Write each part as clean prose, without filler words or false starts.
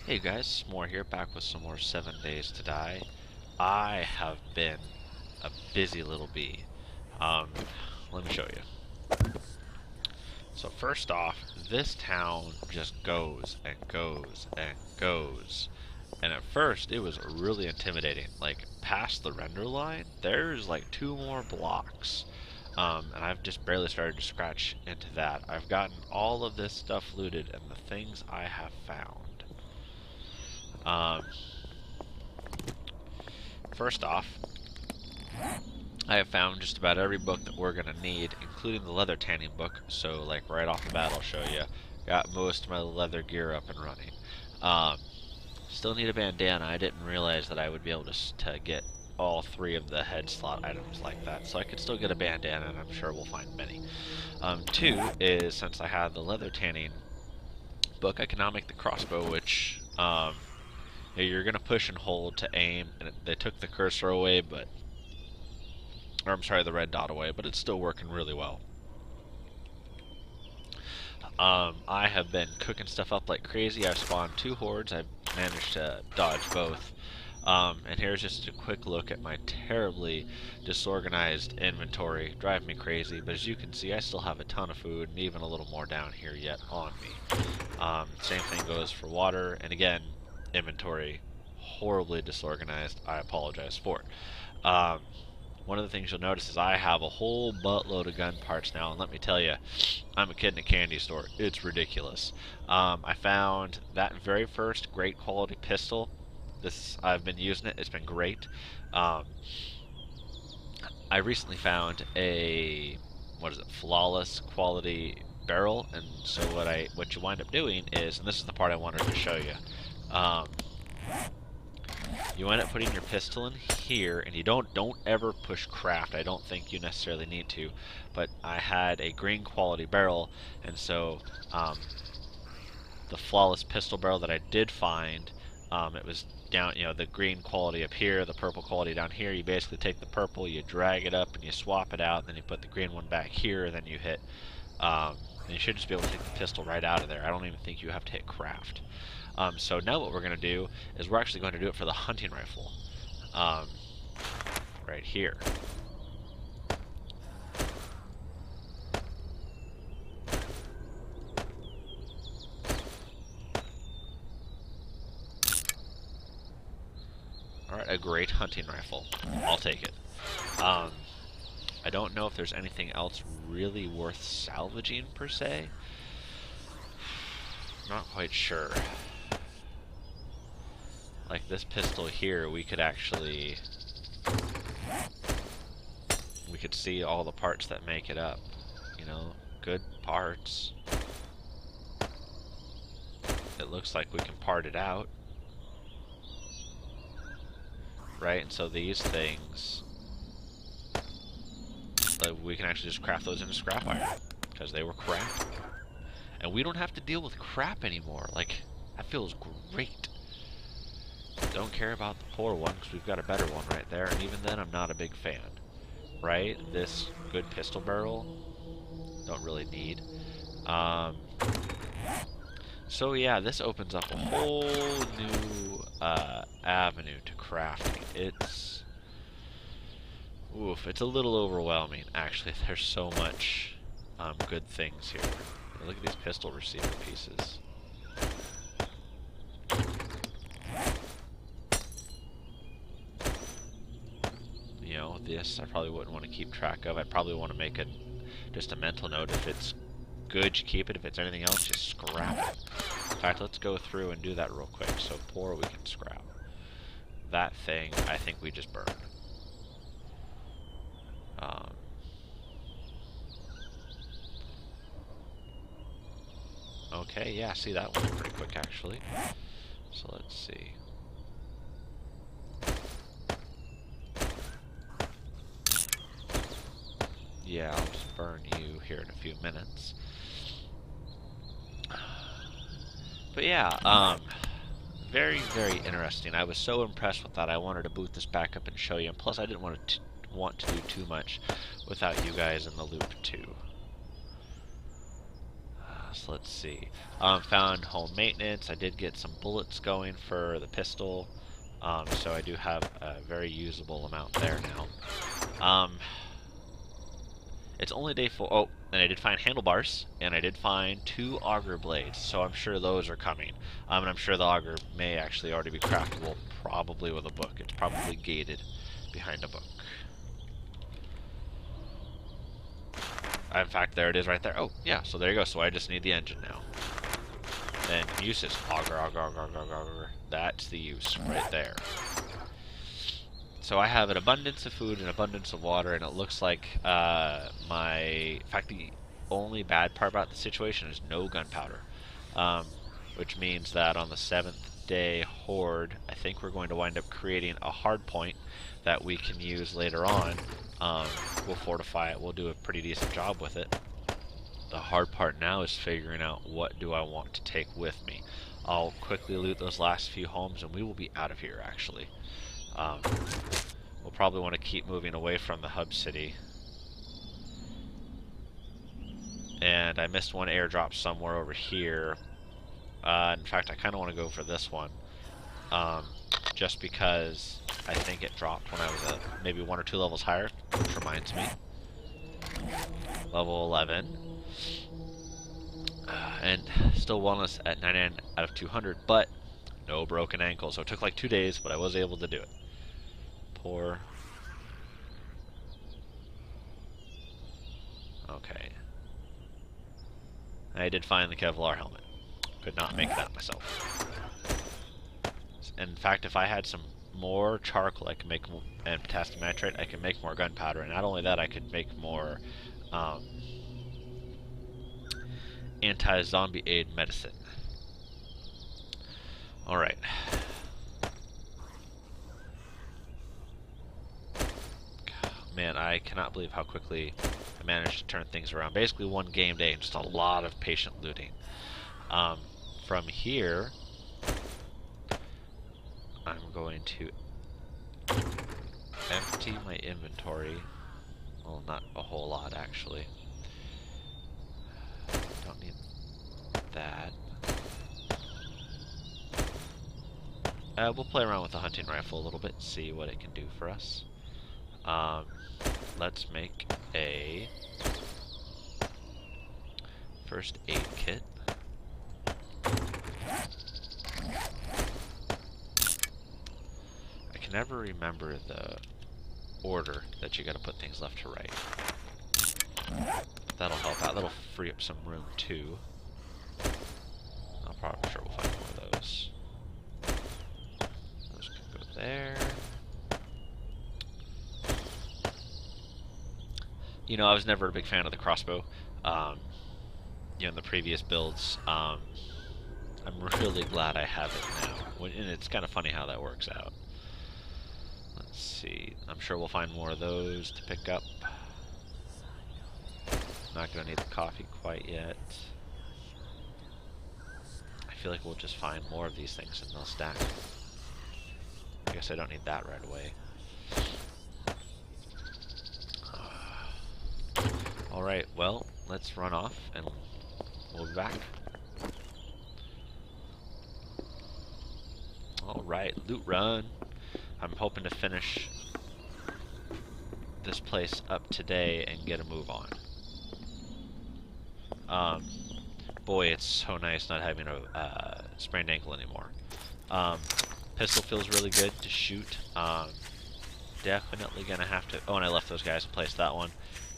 Hey guys, more here, back with some more 7 Days to Die. I have been a busy little bee. Um, Let me show you. So first off, this town just goes and goes and goes. And at first, it was really intimidating. Like, past the render line, there's like 2 more blocks. And I've just barely started to scratch into that. I've gotten all of this stuff looted and the things I have found. First off, I have found just about every book that we're going to need, including the leather tanning book, so like right off the bat I'll show you. Got most of my leather gear up and running. Still need a bandana. I didn't realize that I would be able to get all 3 of the head slot items like that, so I could still get a bandana, and I'm sure we'll find many. 2 is, since I have the leather tanning book, I can now make the crossbow, which you're going to push and hold to aim, and they took the cursor away, but or I'm sorry, the red dot away, but it's still working really well. I have been cooking stuff up like crazy. I've spawned 2 hordes. I've managed to dodge both. And here's just a quick look at my terribly disorganized inventory. Drive me crazy, but as you can see, I still have a ton of food and even a little more down here yet on me. Same thing goes for water, and again, inventory horribly disorganized. I apologize for it. One of the things you'll notice is I have a whole buttload of gun parts now, and let me tell you, I'm a kid in a candy store. It's ridiculous. I found that very first great quality pistol. I've been using it. It's been great. I recently found a flawless quality barrel, and so what you wind up doing is, and this is the part I wanted to show you. You end up putting your pistol in here, and you don't ever push craft. I don't think you necessarily need to, but I had a green quality barrel, and so the flawless pistol barrel that I did find, it was down, the green quality up here, the purple quality down here. You basically take the purple, you drag it up, and you swap it out, then you put the green one back here, then you hit, and you should just be able to take the pistol right out of there. I don't even think you have to hit craft. So now what we're going to do is we're actually going to do it for the hunting rifle. Right here. Alright, a great hunting rifle. I'll take it. I don't know if there's anything else really worth salvaging, per se. Not quite sure. Like this pistol here, we could see all the parts that make it up. Good parts. It looks like we can part it out. Right, and so these things, we can actually just craft those into scrap iron, because they were crap. And we don't have to deal with crap anymore. Like, that feels great. Don't care about the poor one, because we've got a better one right there, and even then I'm not a big fan. Right? This good pistol barrel, don't really need. So yeah, this opens up a whole new avenue to crafting. It's a little overwhelming, actually. There's so much good things here. Look at these pistol receiver pieces. This I probably wouldn't want to keep track of. I'd probably want to make just a mental note. If it's good, you keep it. If it's anything else, just scrap it. In fact, let's go through and do that real quick. So poor, we can scrap. That thing, I think we just burn. Okay, yeah, see, that one's pretty quick, actually. So let's see. Yeah, I'll just burn you here in a few minutes. But yeah, very, very interesting. I was so impressed with that. I wanted to boot this back up and show you. And plus, I didn't want to do too much without you guys in the loop too. So let's see. Found home maintenance. I did get some bullets going for the pistol. So I do have a very usable amount there now. It's only day 4. Oh, and I did find handlebars, and I did find 2 auger blades, so I'm sure those are coming. And I'm sure the auger may actually already be craftable, probably with a book. It's probably gated behind a book. In fact, there it is right there. Oh, yeah, so there you go. So I just need the engine now. Then uses auger, auger, auger, auger, auger. That's the use right there. So I have an abundance of food, an abundance of water, and it looks like in fact, the only bad part about the situation is no gunpowder, which means that on the 7th day horde, I think we're going to wind up creating a hard point that we can use later on. We'll fortify it. We'll do a pretty decent job with it. The hard part now is figuring out what do I want to take with me. I'll quickly loot those last few homes, and we will be out of here, actually. We'll probably want to keep moving away from the hub city. And I missed one airdrop somewhere over here. In fact, I kind of want to go for this one. Just because I think it dropped when I was at maybe 1 or 2 levels higher, which reminds me. Level 11. And still wellness at 99 out of 200, but no broken ankle. So it took like 2 days, but I was able to do it. Poor. Okay. I did find the Kevlar helmet. Could not make that myself. In fact, if I had some more charcoal, I could make and potassium nitrate, I could make more gunpowder. And not only that, I could make more anti-zombie aid medicine. Alright. Man, I cannot believe how quickly I managed to turn things around. Basically one game day and just a lot of patient looting. From here, I'm going to empty my inventory. Well, not a whole lot, actually. Don't need that. We'll play around with the hunting rifle a little bit, see what it can do for us. Let's make a first aid kit. I can never remember the order that you gotta put things left to right. That'll help out. That'll free up some room too. I'm probably sure we'll find more of those. Those can go there. You know, I was never a big fan of the crossbow. You know, in the previous builds, I'm really glad I have it now. And it's kind of funny how that works out. Let's see. I'm sure we'll find more of those to pick up. Not gonna need the coffee quite yet. I feel like we'll just find more of these things and they'll stack. I guess I don't need that right away. Alright, well, let's run off and we'll be back. Alright, loot run. I'm hoping to finish this place up today and get a move on. Boy, it's so nice not having a sprained ankle anymore. Pistol feels really good to shoot. Definitely gonna have to... Oh, and I left those guys in place, that one.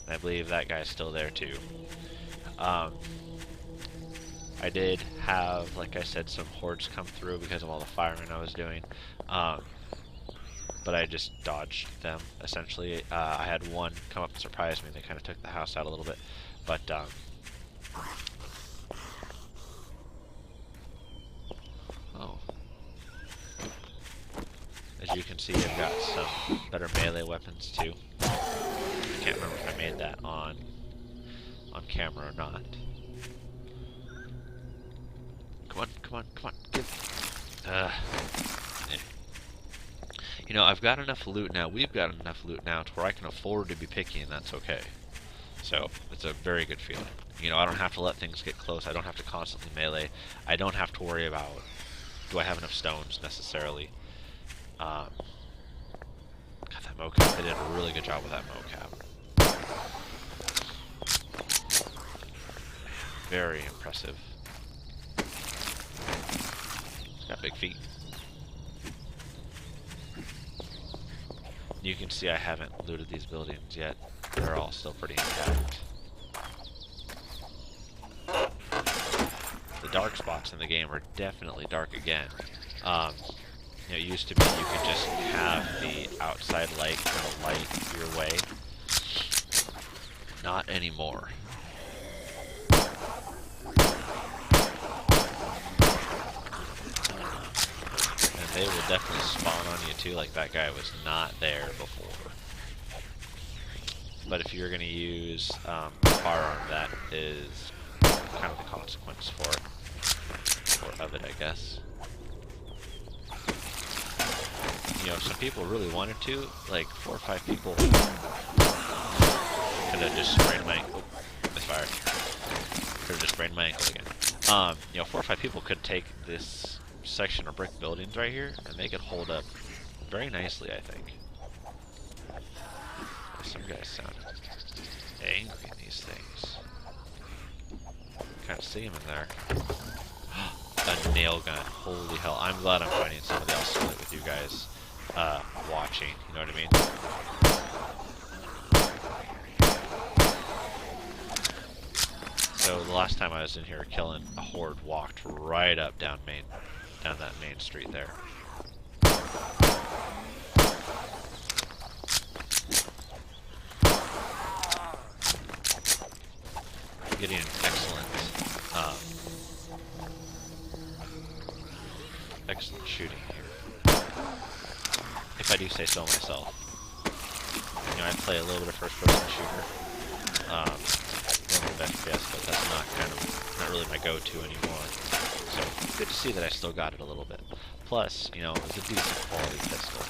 And I believe that guy's still there too. I did have, like I said, some hordes come through because of all the firing I was doing. But I just dodged them, essentially. I had one come up and surprise me. They kind of took the house out a little bit. But, oh. As you can see, I've got some better melee weapons, too. I can't remember if I made that on camera or not. Come on, come on, come on, give. You know, I've got enough loot now. We've got enough loot now to where I can afford to be picky, and that's okay. So, it's a very good feeling. You know, I don't have to let things get close. I don't have to constantly melee. I don't have to worry about, do I have enough stones necessarily. God, that mocap, they did a really good job with that mocap. Very impressive. It's got big feet. You can see I haven't looted these buildings yet. They're all still pretty intact. The dark spots in the game are definitely dark again. You know, it used to be you could just have the outside light kind of light your way. Not anymore. And they will definitely spawn on you too, like that guy was not there before. But if you're going to use firearm, that is kind of the consequence for it. Or of it, I guess. You know, some people really wanted to, like 4 or 5 people could have just sprained my ankle. Misfired. Could have just sprained my ankle again. You know, 4 or 5 people could take this section of brick buildings right here and make it hold up very nicely, I think. Some guys sound angry in these things. Kind of see him in there. A nail gun. Holy hell. I'm glad I'm finding somebody else to play with you guys watching. You know what I mean? So the last time I was in here killing a horde, walked right up down that main street there. Getting an excellent shooting here, if I do say so myself. You know, I play a little bit of first-person shooter, a little bit of FPS, but that's not really my go-to anymore. So good to see that I still got it a little bit. Plus, you know, it's a decent quality pistol.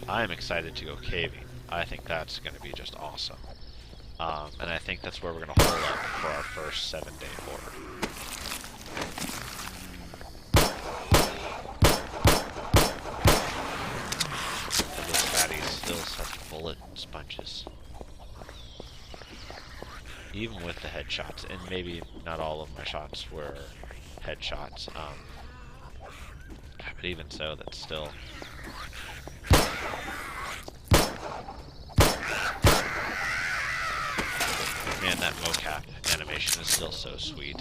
I am excited to go caving. I think that's going to be just awesome. And I think that's where we're going to hold up for our first 7-day horde. Those fatties still such bullet sponges. Even with the headshots, and maybe not all of my shots were headshots. But even so, that's still... Man, that mocap animation is still so sweet.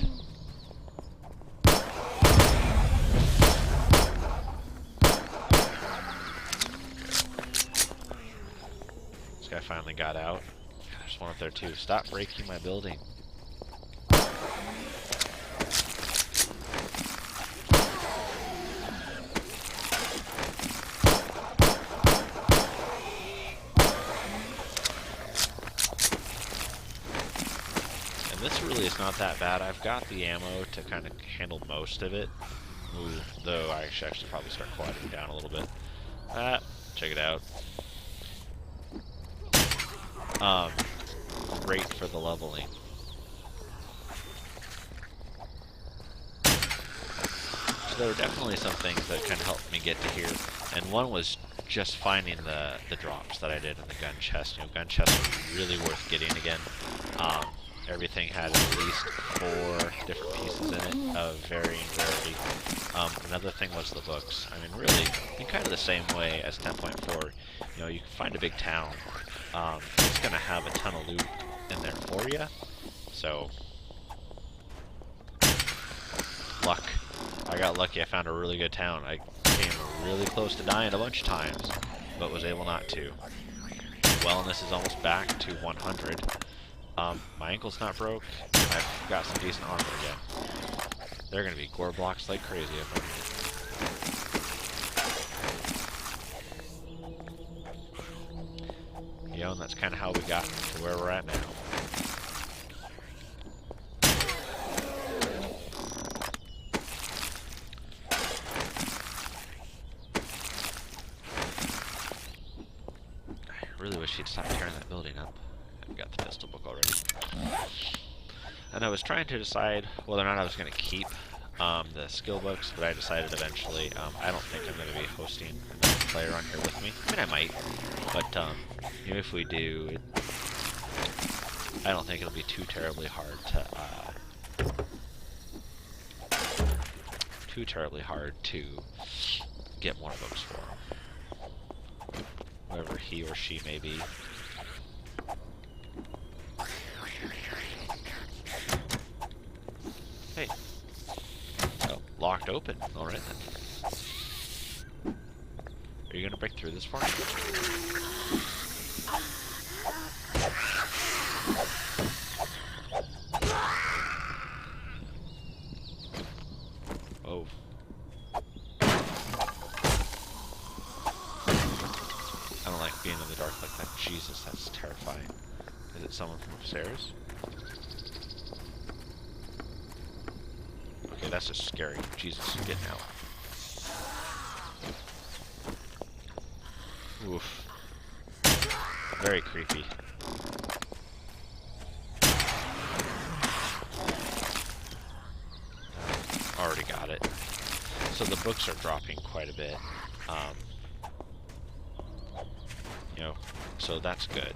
This guy finally got out. There's one up there too. Stop breaking my building. This really is not that bad. I've got the ammo to kind of handle most of it. Ooh, though I should actually probably start quieting down a little bit. Check it out. Great for the leveling. So there were definitely some things that kind of helped me get to here. And one was just finding the drops that I did in the gun chest. You know, gun chests were really worth getting again. Everything had at least 4 different pieces in it of varying rarity. Another thing was the books. I mean, really, in kind of the same way as 10.4, you know, you can find a big town. It's going to have a ton of loot in there for you. So, luck. I got lucky. I found a really good town. I came really close to dying a bunch of times, but was able not to. Wellness is almost back to 100. My ankle's not broke, and I've got some decent armor again. They're gonna be gore blocks like crazy up there. You know, and that's kind of how we got to where we're at now. building up. I've got the pistol book already. And I was trying to decide whether or not I was going to keep the skill books, but I decided eventually I don't think I'm going to be hosting another player on here with me. I mean, I might, but you know, if we do, I don't think it'll be too terribly hard to get more books for him. Whoever he or she may be. Hey. Oh, locked open. Alright then. Are you gonna break through this for me? Oh. I don't like being in the dark like that. Jesus, that's terrifying. Is it someone from upstairs? Okay, that's just scary. Jesus, getting out. Oof. Very creepy. Already got it. So the books are dropping quite a bit. You know, so that's good.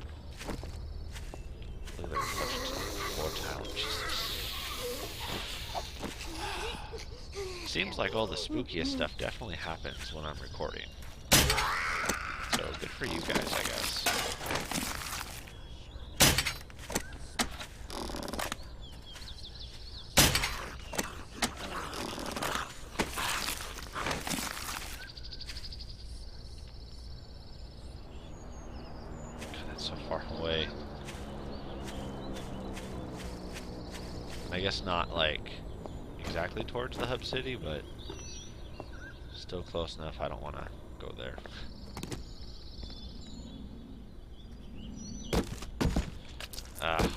Look at the reflections on the floor tile. Jesus. Seems like all the spookiest stuff definitely happens when I'm recording. So good for you guys, I guess. God, that's so far away. I guess not like exactly towards the hub city, but still close enough. I don't want to go there.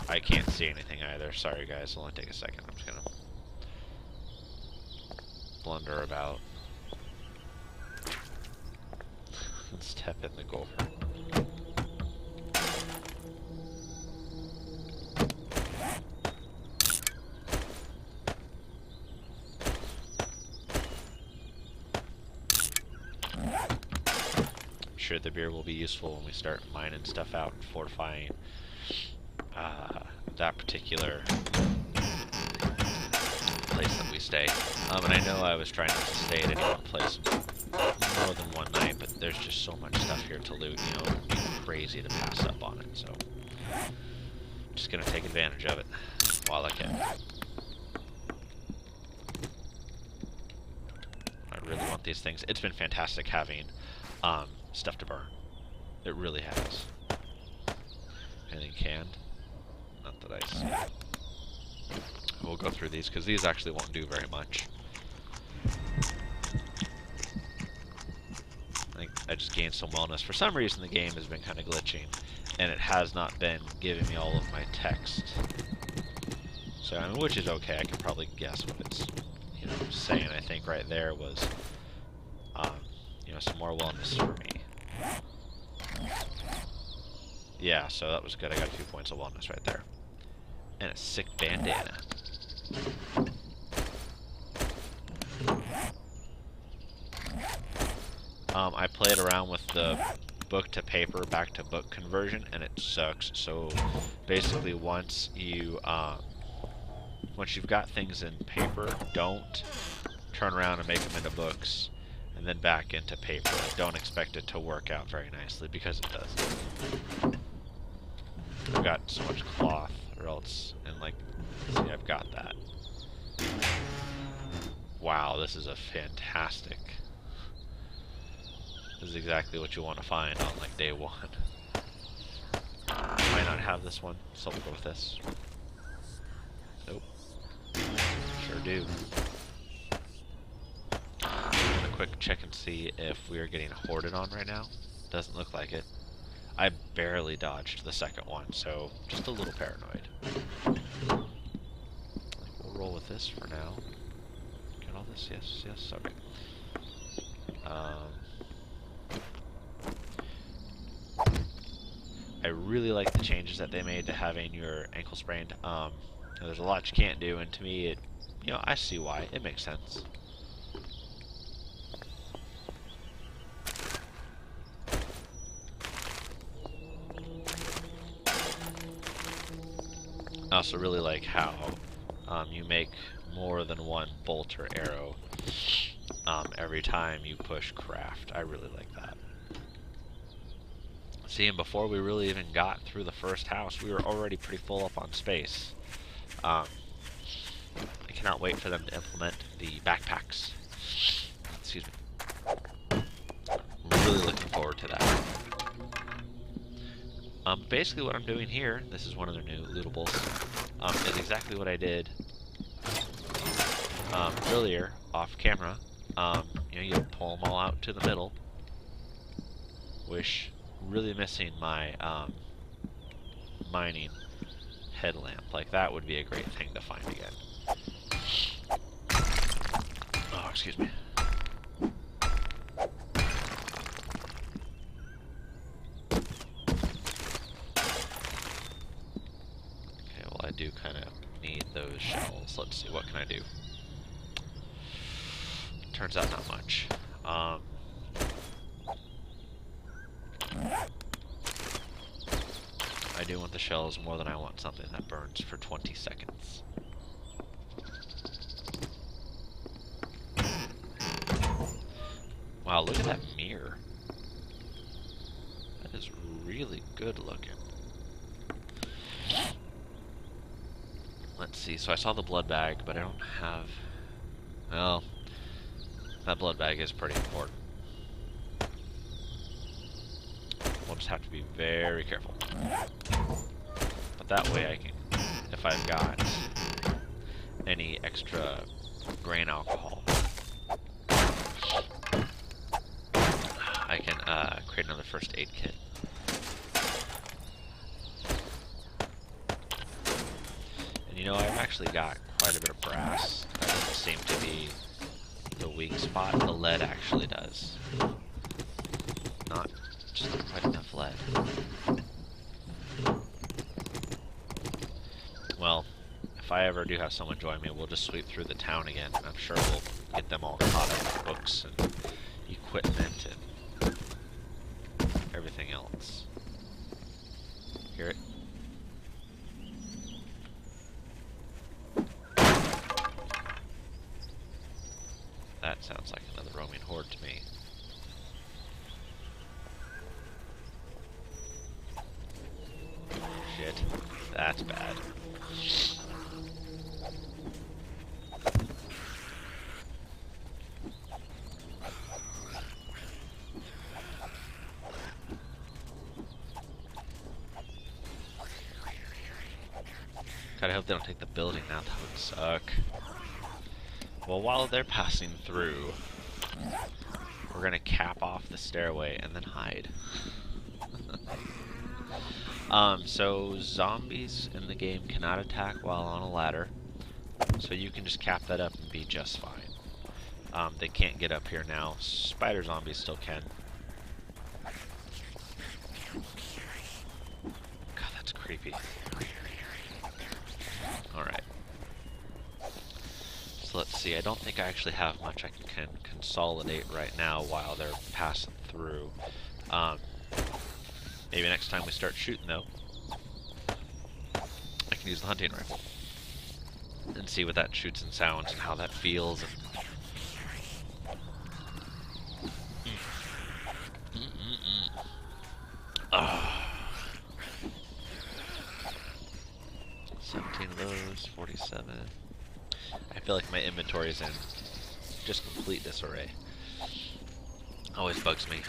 I can't see anything either. Sorry guys, it'll only take a second. I'm just gonna blunder about. Step in the gopher. I'm sure the beer will be useful when we start mining stuff out and fortifying that particular place that we stay. And I know I was trying not to stay at any one place more than one night, but there's just so much stuff here to loot, you know, it'd be crazy to pass up on it, so I'm just gonna take advantage of it while I can. I really want these things. It's been fantastic having stuff to burn. It really has. Anything canned? Not that I see. We'll go through these, because these actually won't do very much. I think I just gained some wellness. For some reason the game has been kind of glitching, and it has not been giving me all of my text. So, I mean, which is okay. I can probably guess what it's, you know, saying. I think right there was, you know, some more wellness for me. Yeah, so that was good. I got 2 points of wellness right there. And a sick bandana. I played around with the book to paper, back to book conversion, and it sucks. So basically once you've got things in paper, don't turn around and make them into books and then back into paper. Don't expect it to work out very nicely, because it does. I've got so much cloth, or else, and like, see, I've got that. Wow, this is a fantastic. This is exactly what you want to find on like day one. Might not have this one, so we'll go with this. Nope. Sure do. I'm gonna quick check and see if we are getting hoarded on right now. Doesn't look like it. I barely dodged the second one, so just a little paranoid. We'll roll with this for now. Get all this? Yes, yes, okay. I really like the changes that they made to having your ankle sprained. There's a lot you can't do, and to me, I see why. It makes sense. I also really like how you make more than one bolt or arrow every time you push craft. I really like that. See, and before we really even got through the first house, we were already pretty full up on space. I cannot wait for them to implement the backpacks. Excuse me. Really looking forward to that. Basically what I'm doing here, this is one of their new lootables, is exactly what I did earlier off camera. You pull them all out to the middle. Wish really missing my mining headlamp. Like, that would be a great thing to find again. Oh, excuse me. Okay, well, I do kind of need those shells. Let's see, what can I do? Turns out not much. I do want the shells more than I want something that burns for 20 seconds. Wow, look at that mirror. That is really good looking. Let's see, so I saw the blood bag, but I don't have... Well, that blood bag is pretty important. We'll just have to be very careful. But that way I can, if I've got any extra grain alcohol, I can create another first aid kit. And I've actually got quite a bit of brass. That doesn't seem to be the weak spot. The lead actually does. Not just quite enough lead. Well, if I ever do have someone join me, we'll just sweep through the town again, and I'm sure we'll get them all caught up with books and equipment and everything else. Hear it? That sounds like another roaming horde to me. Shit, that's bad. God, I hope they don't take the building now. That would suck. Well, while they're passing through, we're gonna cap off the stairway and then hide. So zombies in the game cannot attack while on a ladder, so you can just cap that up and be just fine. They can't get up here now. Spider zombies still can. God, that's creepy. Alright. So let's see, I don't think I actually have much I can consolidate right now while they're passing through. Maybe next time we start shooting, though, I can use the hunting rifle and see what that shoots and sounds and how that feels. And 17 of those, 47. I feel like my inventory is in just complete disarray. Always bugs me.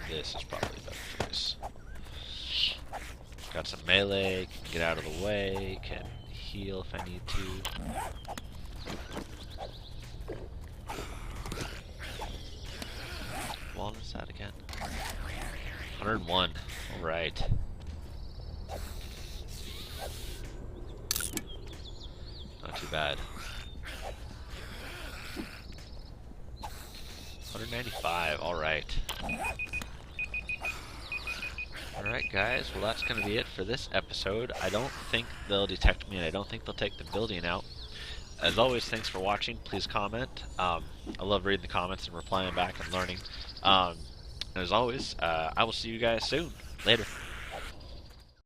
This is probably a better choice. Got some melee, can get out of the way, can heal if I need to. What is that again? 101. Alright. Not too bad. 195, alright. Alright guys, well that's going to be it for this episode. I don't think they'll detect me, and I don't think they'll take the building out. As always, thanks for watching. Please comment. I love reading the comments and replying back and learning. And as always, I will see you guys soon. Later.